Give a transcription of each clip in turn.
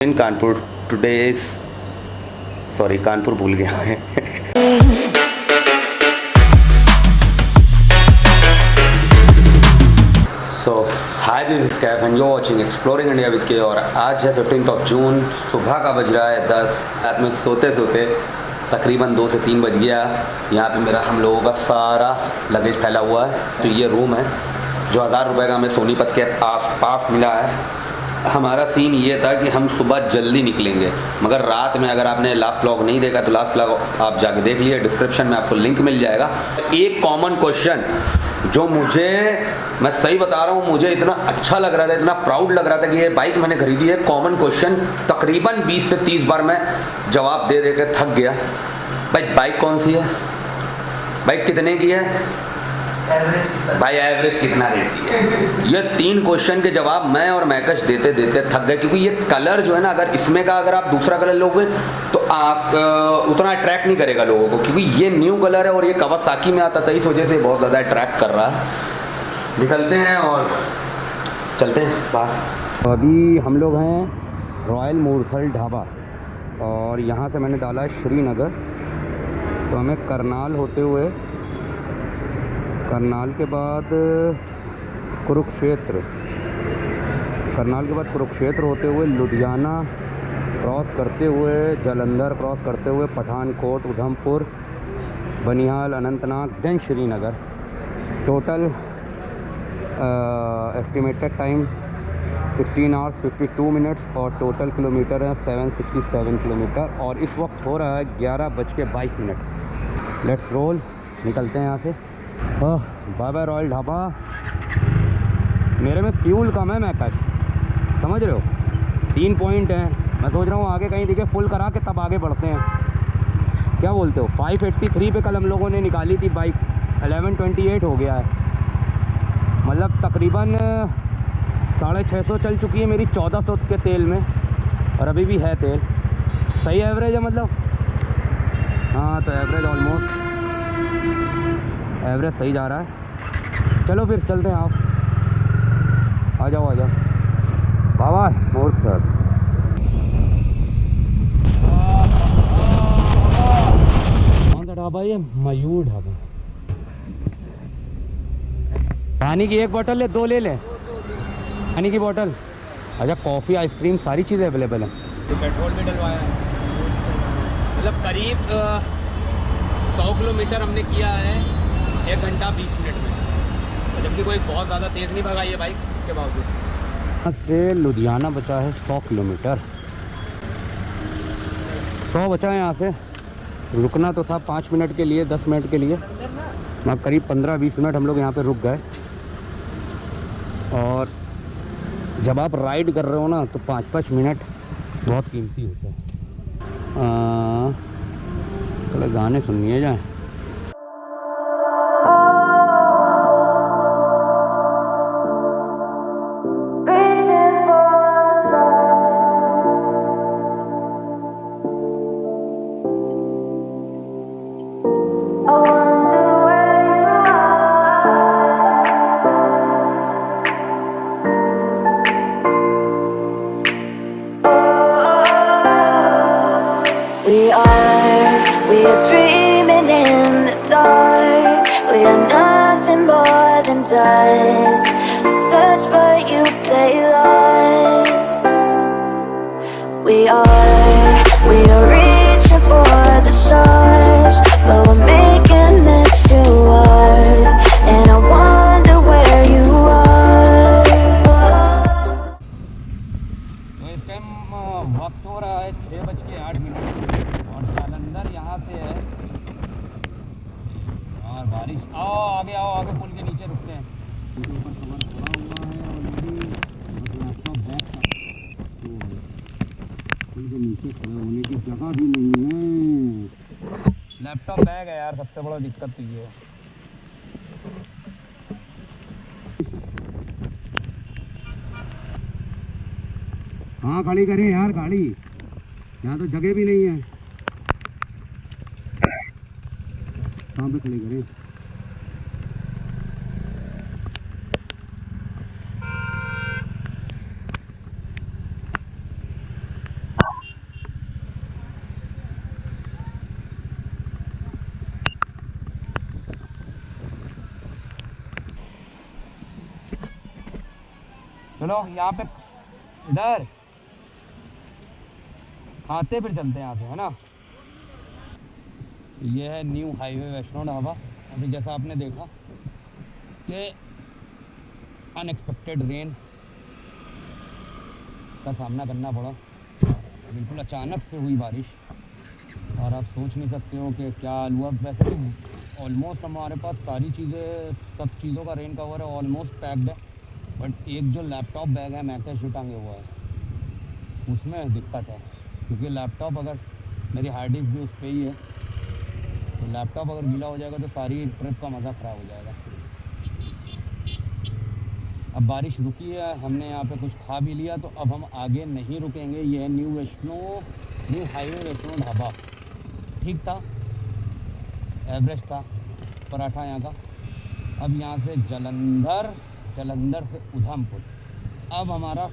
In Kanpur today is sorry Kanpur भूल गया मैं so hi this is Kaif and you watching exploring India with K. और आज है 15 जून, सुबह का बज रहा है 10। रात में सोते सोते तकरीबन 2 से 3 बज गया। यहाँ पे मेरा हम लोगों का सारा लगेज फैला हुआ है। तो ये रूम है जो 1000 रुपये का हमें सोनीपत के पास मिला है। हमारा सीन ये था कि हम सुबह जल्दी निकलेंगे, मगर रात में अगर आपने लास्ट व्लॉग नहीं देखा तो लास्ट व्लॉग आप जाके देख लिए, डिस्क्रिप्शन में आपको लिंक मिल जाएगा। एक कॉमन क्वेश्चन जो मैं सही बता रहा हूँ, मुझे इतना अच्छा लग रहा था, इतना प्राउड लग रहा था कि ये बाइक मैंने खरीदी है। कॉमन क्वेश्चन तकरीबन 20 से 30 बार मैं जवाब दे दे के थक गया। भाई बाइक कौन सी है, बाइक कितने की है, भाई एवरेज कितना देती है। ये 3 क्वेश्चन के जवाब मैं और मैकश देते देते थक गए, क्योंकि ये कलर जो है ना, अगर इसमें का अगर आप दूसरा कलर लोगे तो आप उतना अट्रैक्ट नहीं करेगा लोगों को, क्योंकि ये न्यू कलर है और ये कावासाकी में आता था, इस वजह से बहुत ज़्यादा अट्रैक्ट कर रहा है। निकलते हैं और चलते हैं बाहर। तो अभी हम लोग हैं रॉयल मूर्थल ढाबा और यहाँ से मैंने डाला है श्रीनगर। तो हमें करनाल होते हुए, करनाल के बाद कुरुक्षेत्र, करनाल के बाद कुरुक्षेत्र होते हुए लुधियाना क्रॉस करते हुए, जालंधर क्रॉस करते हुए Pathankot, Udhampur, Banihal, Anantnag, then Srinagar. Total estimated time 16 hours 52 minutes और टोटल किलोमीटर है 767 किलोमीटर। और इस वक्त हो रहा है 11:22। लेट्स रोल, निकलते हैं यहाँ से। Bye bye Royal Dhaba. मेरे में फ्यूल कम है, मैं कश समझ रहे हो, 3 पॉइंट हैं। मैं सोच रहा हूँ आगे कहीं दिखे फुल करा के तब आगे बढ़ते हैं। क्या बोलते हो? 583 पे कल हम लोगों ने निकाली थी बाइक, 1128 हो गया है। मतलब तकरीबन 650 चल चुकी है मेरी 1400 के तेल में, और अभी भी है तेल। सही एवरेज है मतलब। हाँ तो एवरेज ऑलमोस्ट एवरेज सही जा रहा है। चलो फिर चलते हैं, आप आ जाओ आ जाओ। बाबा मोर सर, कौन सा ढाबा ये? मयूर ढाबा। पानी की 1 बोतल ले, 2 ले लें पानी की बोतल। अच्छा, कॉफ़ी, आइसक्रीम, सारी चीज़ें अवेलेबल हैं। पेट्रोल भी डलवाया है, मतलब करीब 100 किलोमीटर हमने किया है 1 घंटा 20 मिनट में, जबकि कोई बहुत ज़्यादा तेज़ नहीं भगाई है बाइक इसके बावजूद। यहाँ से लुधियाना बचा है 100 किलोमीटर, 100 बचा है। यहाँ से रुकना तो था 5 मिनट के लिए, 10 मिनट के लिए, मैं करीब 15-20 मिनट हम लोग यहाँ पे रुक गए। और जब आप राइड कर रहे हो ना तो 5-5 मिनट बहुत कीमती होता है। चलो गाने सुनिए जाए। We are dreaming in the dark. We are nothing more than dust. Search but you stay lost. We are reaching for the stars, but we're making this too hard. And I wonder where you are. तो इस time वक्त हो रहा है 6:08 और जालंधर यहाँ से है। और बारिश, आओ आगे, आओ आगे, पुल के नीचे रुकते हैं। ऊपर कवर पड़ा हुआ है ऑलरेडी, लैपटॉप बैग पुल के नीचे खड़ा होने की जगह भी नहीं है। लैपटॉप बैग है यार, सबसे बड़ा दिक्कत तो ये है। हाँ खड़ी करें यार गाड़ी, यहाँ तो जगह भी नहीं है। कहाँ पे खड़ी करें? चलो यहाँ पे इधर खाते फिर चलते हैं यहाँ से, है ना। ये है न्यू हाईवे वैष्णो ढाबा। अभी जैसा आपने देखा कि अनएक्सपेक्टेड रेन का सामना करना पड़ा, बिल्कुल अचानक से हुई बारिश, और आप सोच नहीं सकते हो कि क्या हाल हुआ। वैसे तो ऑलमोस्ट हमारे पास सारी चीज़ें, सब चीज़ों का रेन कवर है, ऑलमोस्ट पैक्ड है, बट एक जो लैपटॉप बैग है मैकेश जो टांगे हुआ है उसमें दिक्कत है, क्योंकि लैपटॉप अगर मेरी हार्ड डिस्क भी उस पर ही है, तो लैपटॉप अगर गीला हो जाएगा तो सारी ट्रिप का मज़ा ख़राब हो जाएगा। अब बारिश रुकी है, हमने यहाँ पे कुछ खा भी लिया, तो अब हम आगे नहीं रुकेंगे। ये है न्यू हाईवे वैष्णो ढाबा। ठीक था, एवरेज था पराठा यहाँ का। अब यहाँ से जलंधर से उधमपुर। अब हमारा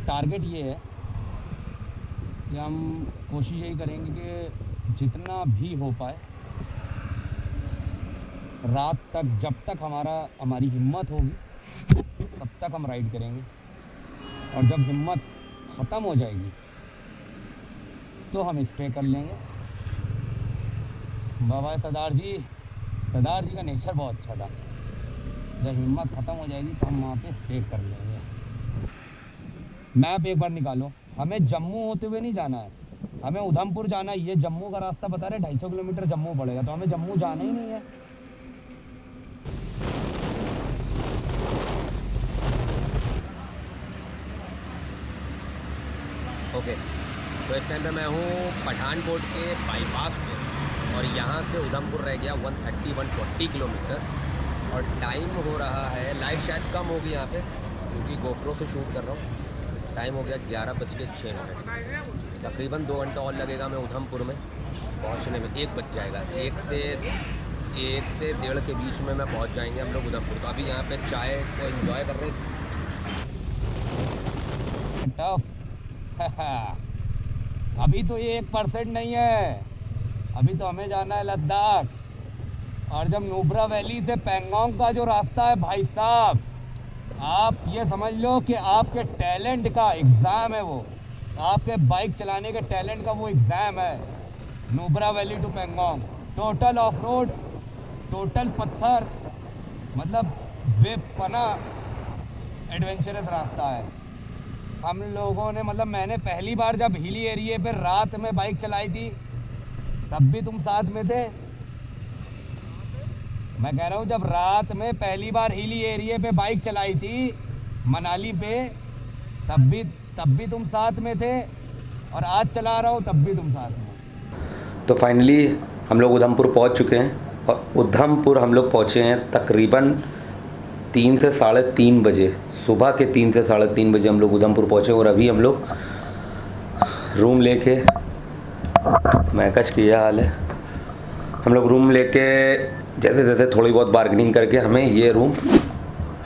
टारगेट ये है कि हम कोशिश यही करेंगे कि जितना भी हो पाए रात तक, जब तक हमारी हिम्मत होगी तब तक हम राइड करेंगे, और जब हिम्मत ख़त्म हो जाएगी तो हम स्टे कर लेंगे। बाबा सरदार जी का नेचर बहुत अच्छा था, जब हिम्मत ख़त्म हो जाएगी तो हम वहाँ पे स्टे कर लेंगे। मैप एक बार निकालो, हमें जम्मू होते हुए नहीं जाना है, हमें उधमपुर जाना है। ये जम्मू का रास्ता बता रहे 250 किलोमीटर जम्मू पड़ेगा, तो हमें जम्मू जाना ही नहीं है। ओके, तो इस टाइम पे मैं हूँ पठानकोट के बाईपास पे, और यहाँ से उधमपुर रह गया 140 किलोमीटर, और टाइम हो रहा है, लाइट शायद कम होगी यहाँ पे क्योंकि गोप्रो से शूट कर रहा हूँ। टाइम हो गया 11:06। तकरीबन 2 घंटा और लगेगा मैं उधमपुर में पहुँचने में। 1 बज जाएगा, 1 से 1.5 के बीच में मैं पहुँच जाएंगे हम लोग उधमपुर। तो अभी यहाँ पे चाय को एंजॉय कर रहे हैं। अभी तो ये 1% नहीं है, अभी तो हमें जाना है लद्दाख। और जब नुब्रा वैली से पैंगोंग का जो रास्ता है भाई साहब, आप ये समझ लो कि आपके टैलेंट का एग्ज़ाम है वो, आपके बाइक चलाने के टैलेंट का वो एग्ज़ाम है। Nubra valley to Pangong total off road, total पत्थर, मतलब बेपना एडवेंचरस रास्ता है। हम लोगों ने, मतलब मैंने पहली बार जब हिली एरिया पे रात में बाइक चलाई थी तब भी तुम साथ में थे। मैं कह रहा हूँ जब रात में पहली बार हिली एरिया पे बाइक चलाई थी मनाली पे, तब भी तुम साथ में थे, और आज चला रहा हूँ तब भी तुम साथ में। तो फाइनली हम लोग उधमपुर पहुँच चुके हैं, और उधमपुर हम लोग पहुँचे हैं तकरीबन 3 से 3:30 बजे, सुबह के 3 से 3:30 बजे हम लोग उधमपुर पहुँचे। और अभी हम लोग रूम लेके, मैकच की यह हाल है, हम लोग रूम लेके जैसे जैसे थोड़ी बहुत बार्गेनिंग करके हमें ये रूम,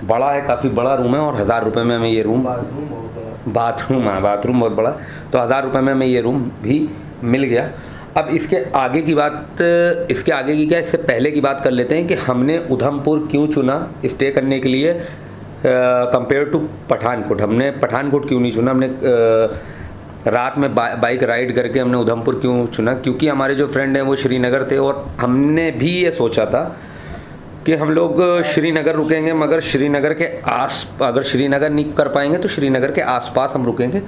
बड़ा है, काफ़ी बड़ा रूम है, और 1000 रुपये में हमें ये रूम, बाथरूम बहुत बड़ा, तो 1000 रुपये में हमें ये रूम भी मिल गया। अब इसके आगे की क्या, इससे पहले की बात कर लेते हैं कि हमने उधमपुर क्यों चुना स्टे करने के लिए कंपेयर टू पठानकोट। हमने पठानकोट क्यों नहीं चुना, हमने रात में बाइक राइड करके हमने उधमपुर क्यों चुना, क्योंकि हमारे जो फ्रेंड हैं वो श्रीनगर थे, और हमने भी ये सोचा था कि हम लोग श्रीनगर रुकेंगे, मगर अगर श्रीनगर नहीं कर पाएंगे तो श्रीनगर के आसपास हम रुकेंगे,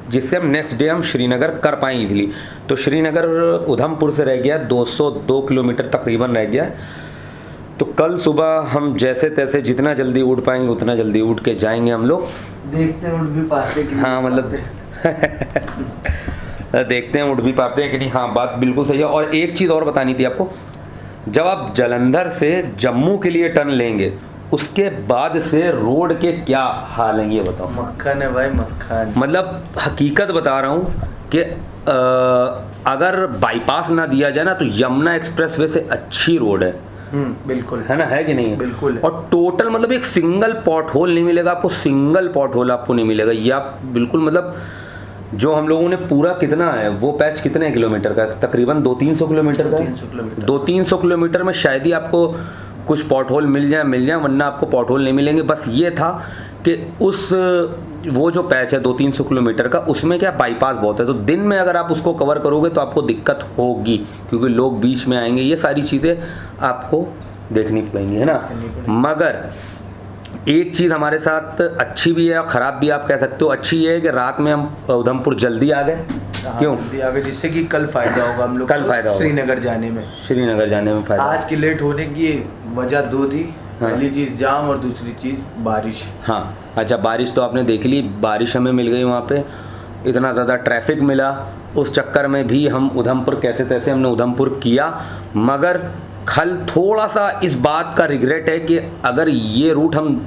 जिससे हम नेक्स्ट डे हम श्रीनगर कर पाएँ ईजिली। तो श्रीनगर उधमपुर से रह गया 202 किलोमीटर तकरीबन रह गया। तो कल सुबह हम जैसे तैसे जितना जल्दी उठ पाएंगे उतना जल्दी उठ के जाएंगे हम लोग। देखते हैं उठ भी पाते कि हाँ, मतलब देखते हैं उठ भी पाते हैं कि नहीं। हाँ, बात बिल्कुल सही है। और एक चीज़ और बतानी थी आपको, जब आप जलंधर से जम्मू के लिए टर्न लेंगे उसके बाद से रोड के क्या हाल हैं ये बताओ। मक्खन है भाई, मक्खन। मतलब हकीकत बता रहा हूँ कि अगर बाईपास ना दिया जाए ना तो यमुना एक्सप्रेसवे से अच्छी रोड है। बिल्कुल है ना, है कि नहीं? बिल्कुल। और टोटल मतलब एक सिंगल पॉट होल नहीं मिलेगा आपको, सिंगल पॉट होल आपको नहीं मिलेगा। ये आप बिल्कुल, मतलब जो हम लोगों ने पूरा कितना है वो पैच कितने किलोमीटर का, तकरीबन 200-300 किलोमीटर का, 200-300 किलोमीटर में शायद ही आपको कुछ पॉट होल मिल जाए, वरना आपको पॉट होल नहीं मिलेंगे। बस ये था कि वो जो पैच है 200-300 किलोमीटर का, उसमें क्या बाईपास बहुत है, तो दिन में अगर आप उसको कवर करोगे तो आपको दिक्कत होगी, क्योंकि लोग बीच में आएंगे, ये सारी चीज़ें आपको देखनी पड़ेंगी, है ना। मगर एक चीज़ हमारे साथ अच्छी भी है और ख़राब भी आप कह सकते हो। अच्छी ये है कि रात में हम उधमपुर जल्दी आ गए। क्यों जल्दी आ गए, जिससे कि कल फ़ायदा होगा हम लोग कल फ़ायदा होगा श्रीनगर जाने में। श्रीनगर जाने में फ़ायदा। आज की लेट होने की वजह दो थी। हाँ। पहली चीज़ जाम और दूसरी चीज़ बारिश। हाँ, अच्छा, बारिश तो आपने देख ली, बारिश हमें मिल गई वहाँ पे, इतना ज़्यादा ट्रैफिक मिला, उस चक्कर में भी हम उधमपुर कैसे तैसे हमने उधमपुर किया। मगर कल थोड़ा सा इस बात का रिग्रेट है कि अगर ये रूट हम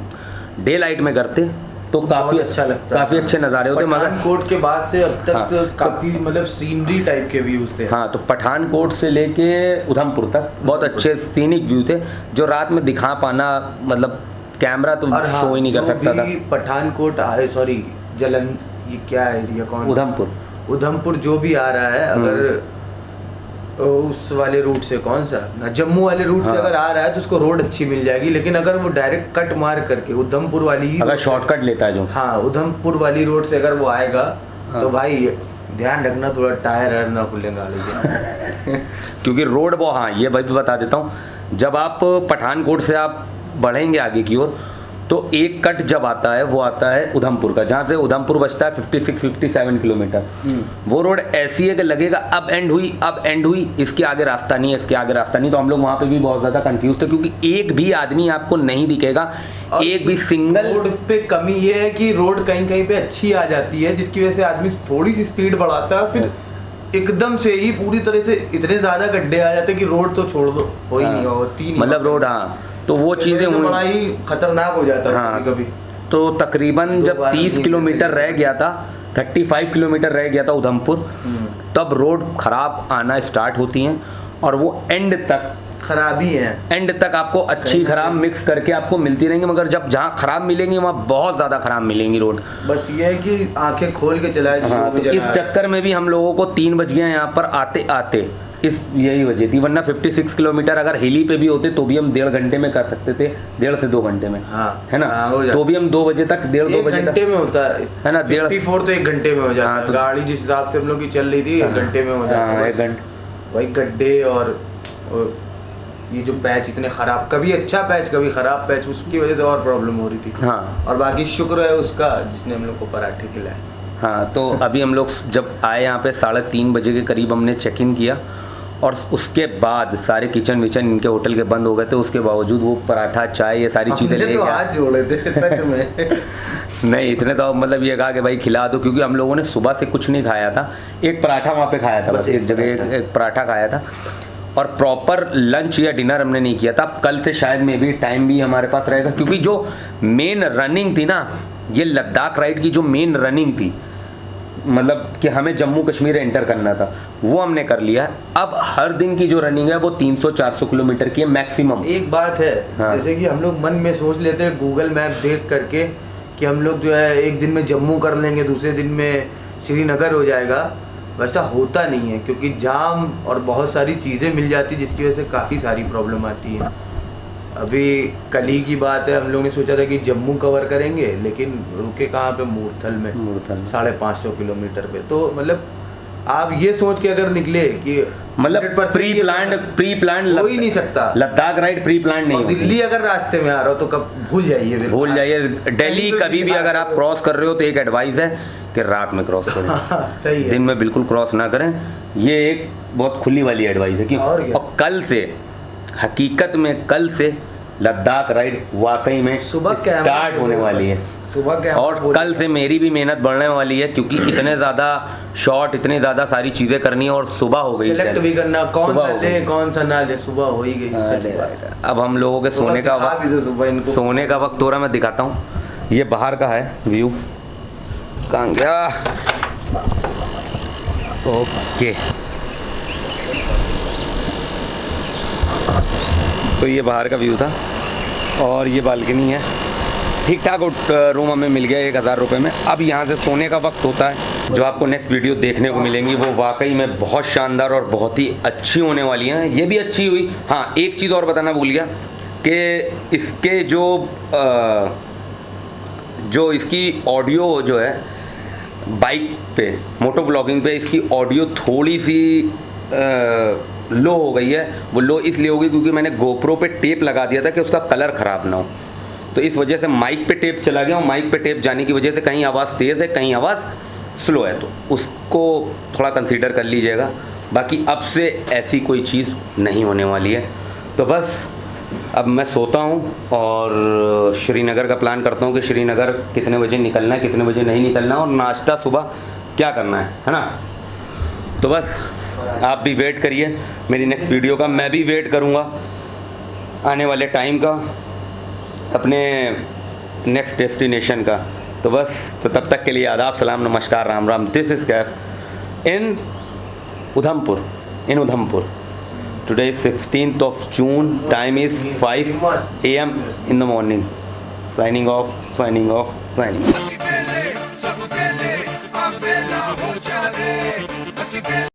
डे लाइट में करते तो काफ़ी अच्छा लगता, काफ़ी अच्छे नज़ारे होते। मगर पठानकोट के बाद से अब तक हाँ, काफ़ी मतलब सीनरी टाइप के व्यूज़ थे। हाँ, तो पठानकोट से लेके उधमपुर तक बहुत अच्छे सीनिक व्यू थे, जो रात में दिखा पाना मतलब कैमरा तो और हाँ, शो ही नहीं कर सकता था। पठानकोट सॉरी जलन, ये क्या एरिया कौन, उधमपुर जो भी आ रहा है, अगर उस वाले रूट से, कौन सा अपना जम्मू वाले रूट से अगर आ रहा है तो उसको रोड अच्छी मिल जाएगी। लेकिन अगर वो डायरेक्ट कट मार करके उधमपुर वाली ही अगर शॉर्टकट लेता है जो, हाँ, उधमपुर वाली रोड से अगर वो आएगा तो भाई ध्यान रखना, थोड़ा टायर ना खुले गाड़ी के क्योंकि रोड वो, हाँ ये भाई भी बता देता हूँ, जब आप पठानकोट से आप बढ़ेंगे आगे की ओर तो एक कट जब आता है वो आता है उधमपुर का, जहाँ से उधमपुर बचता है 56-57 किलोमीटर। वो रोड ऐसी है कि लगेगा अब एंड हुई, इसके आगे रास्ता नहीं है, इसके आगे रास्ता नहीं। तो हम लोग वहाँ पे भी बहुत ज़्यादा कंफ्यूज थे, क्योंकि एक भी आदमी आपको नहीं दिखेगा, एक भी सिंगल। रोड पे कमी ये है कि रोड कहीं कहीं पे अच्छी आ जाती है, जिसकी वजह से आदमी थोड़ी सी स्पीड बढ़ाता है, फिर एकदम से ही पूरी तरह से इतने ज़्यादा गड्ढे आ जाते हैं कि रोड तो छोड़ दो, हो ही नहीं होती, मतलब रोड, हाँ, तो वो चीज़ें हुई, बड़ा ही खतरनाक हो जाता है हाँ, कभी। तो तकरीबन जब 30 किलोमीटर रह गया था, 35 किलोमीटर रह गया था उधमपुर, तब रोड ख़राब आना स्टार्ट होती हैं और वो एंड तक खराबी है, एंड तक आपको अच्छी खराब मिक्स करके आपको मिलती रहेंगी। मगर जब जहाँ खराब मिलेंगी वहाँ बहुत ज़्यादा खराब मिलेंगी रोड। बस ये है कि आंखें खोल के चलाए। हाँ, तो इस चक्कर में भी हम लोगों को 3 बज गया यहाँ पर आते आते, इस यही वजह थी। वरना 56 किलोमीटर अगर हिली पे भी होते तो भी हम 1.5 घंटे में कर सकते थे, 1.5 से 2 घंटे में, हाँ, है ना। हाँ, तो भी हम 2 बजे तक, 1.5-2 बजे तक घंटे में होता है ना, 54 तो 1 घंटे में हो जाता है। गाड़ी जिस हिसाब से हम लोग की चल रही थी 1 घंटे में हो जाता है। 1 घंटे। वही गड्ढे और ये जो पैच इतने खराब, कभी अच्छा पैच कभी खराब पैच, उसकी वजह से और प्रॉब्लम हो रही थी। हाँ, और बाकी शुक्र है उसका जिसने हम लोग को पराठे खिलाए। हाँ, तो अभी हम लोग जब आए यहाँ पे 3:30 बजे के करीब हमने चेक इन किया, और उसके बाद सारे किचन विचन इनके होटल के बंद हो गए थे। उसके बावजूद वो पराठा, चाय, ये सारी चीज़ें ले गया। हाथ जोड़े थे सच में नहीं, इतने तो मतलब ये कहा कि भाई खिला दो, क्योंकि हम लोगों ने सुबह से कुछ नहीं खाया था। एक पराठा वहाँ पे खाया था, बस एक जगह एक पराठा खाया था, और प्रॉपर लंच या डिनर हमने नहीं किया था। अब कल से शायद में भी टाइम भी हमारे पास रहेगा, क्योंकि जो मेन रनिंग थी ना, ये लद्दाख राइड की जो मेन रनिंग थी, मतलब कि हमें जम्मू कश्मीर एंटर करना था, वो हमने कर लिया। अब हर दिन की जो रनिंग है वो 300-400 किलोमीटर की है मैक्सिमम। एक बात है, हाँ। जैसे कि हम लोग मन में सोच लेते हैं गूगल मैप देख करके कि हम लोग जो है एक दिन में जम्मू कर लेंगे, दूसरे दिन में श्रीनगर हो जाएगा। वैसा होता नहीं है, क्योंकि जाम और बहुत सारी चीज़ें मिल जाती जिसकी वजह से काफ़ी सारी प्रॉब्लम आती है। अभी कल ही की बात है, हम लोग ने सोचा था कि जम्मू कवर करेंगे, लेकिन रुके कहाँ पे, मूर्थल में, 550 किलोमीटर पे। तो मतलब आप ये सोच के अगर निकले कि मतलब प्री प्लान हो ही नहीं सकता, लद्दाख राइड प्री प्लान नहीं होती। दिल्ली अगर रास्ते में आ रहा हो तो कब भूल जाइए, दिल्ली कभी भी अगर आप क्रॉस कर रहे हो तो एक एडवाइस है कि रात में क्रॉस करें। सही है, दिन में बिल्कुल क्रॉस ना करें, ये एक बहुत खुली वाली एडवाइस है। और कल से, हकीकत में कल से लद्दाख राइड वाकई में सुबह स्टार्ट होने वाली है। सुबह क्या, और कल से मेरी भी मेहनत बढ़ने वाली है, क्योंकि इतने ज़्यादा शॉट, इतने ज़्यादा सारी चीज़ें करनी है, और सुबह हो गई, सिलेक्ट भी करना, कौन सा ले कौन सा ना ले, सुबह हो ही गई। सच बात है। अब हम लोगों के सोने का वक्त, सोने का वक्त हो रहा, मैं दिखाता हूँ। ये बाहर का है व्यू, कहाँ गया, ओके। तो ये बाहर का व्यू था, और ये बालकनी है। ठीक ठाक रूम हमें मिल गया 1000 रुपये में। अब यहाँ से सोने का वक्त होता है। जो आपको नेक्स्ट वीडियो देखने को मिलेंगी वो वाकई में बहुत शानदार और बहुत ही अच्छी होने वाली हैं। ये भी अच्छी हुई। हाँ, एक चीज़ और बताना भूल गया कि इसके जो इसकी ऑडियो जो है बाइक पे मोटो व्लॉगिंग पे इसकी ऑडियो थोड़ी सी लो हो गई है। वो लो इसलिए हो गई क्योंकि मैंने गोप्रो पे टेप लगा दिया था कि उसका कलर ख़राब ना हो, तो इस वजह से माइक पे टेप चला गया और माइक पे टेप जाने की वजह से कहीं आवाज़ तेज़ है कहीं आवाज़ स्लो है, तो उसको थोड़ा कंसीडर कर लीजिएगा। बाकी अब से ऐसी कोई चीज़ नहीं होने वाली है। तो बस अब मैं सोता हूँ और श्रीनगर का प्लान करता हूँ कि श्रीनगर कितने बजे निकलना है कितने बजे नहीं निकलना है और नाश्ता सुबह क्या करना है ना। तो बस आप भी वेट करिए मेरी नेक्स्ट वीडियो का, मैं भी वेट करूँगा आने वाले टाइम का अपने नेक्स्ट डेस्टिनेशन का। तो बस तो तब तक के लिए आदाब, सलाम, नमस्कार, Ram Ram. This is Kaif in Udhampur. Today is 16th of June. Time is 5 AM in the morning. Signing off.